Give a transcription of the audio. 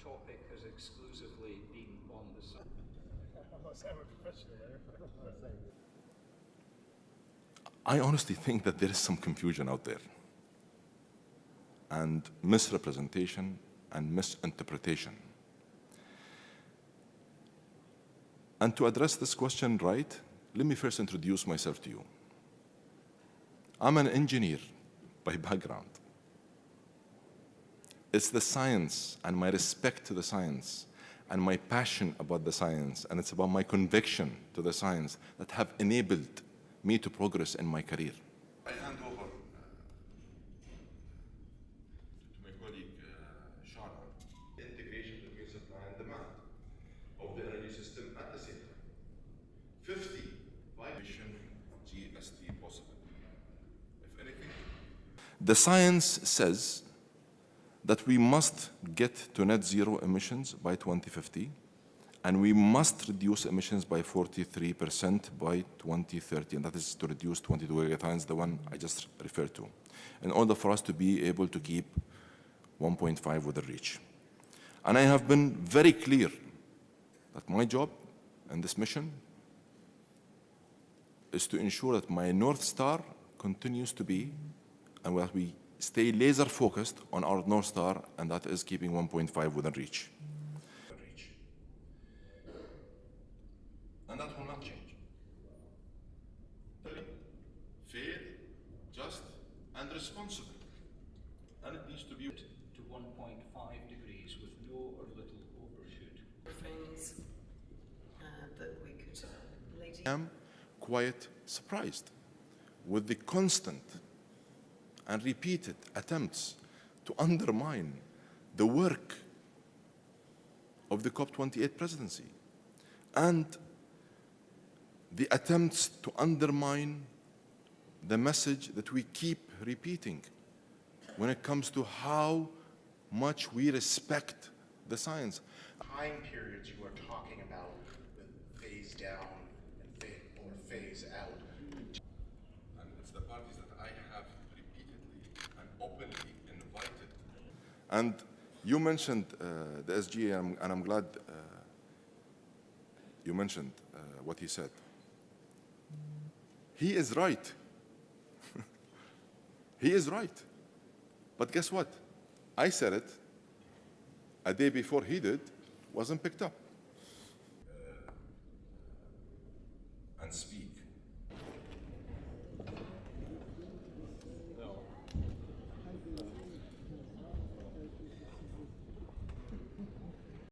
topic has exclusively been on the side. I'm not saying we're professional there. I honestly think that there is some confusion out there, and misrepresentation and misinterpretation. And to address this question right, let me first introduce myself to you. I'm an engineer by background. It's the science and my respect to the science and my passion about the science, and it's about my conviction to the science that have enabled me to progress in my career. I hand over to my colleague, Shana. Integration between supply and demand of the energy system at the same time. 50 violation GST possible. If anything, the science says that we must get to net zero emissions by 2050, and we must reduce emissions by 43% by 2030, and that is to reduce 22 gigatons, the one I just referred to, in order for us to be able to keep 1.5 within reach. And I have been very clear that my job in this mission is to ensure that my North Star continues to be, and that we stay laser focused on our North Star, and that is keeping 1.5 within reach. And that will not change. Fair, just, and responsible. And it needs to be To 1.5 degrees with no or little overshoot. Things that we could later. I am quite surprised with the constant and repeated attempts to undermine the work of the COP28 presidency, and the attempts to undermine the message that we keep repeating when it comes to how much we respect the science. Time periods you are talking about with phase down and or phase out. And it's the parties that I have repeatedly and openly invited. And you mentioned the SGA, and I'm glad you mentioned what he said. He is right. He is right. But guess what? I said it a day before he did, wasn't picked up. And speed.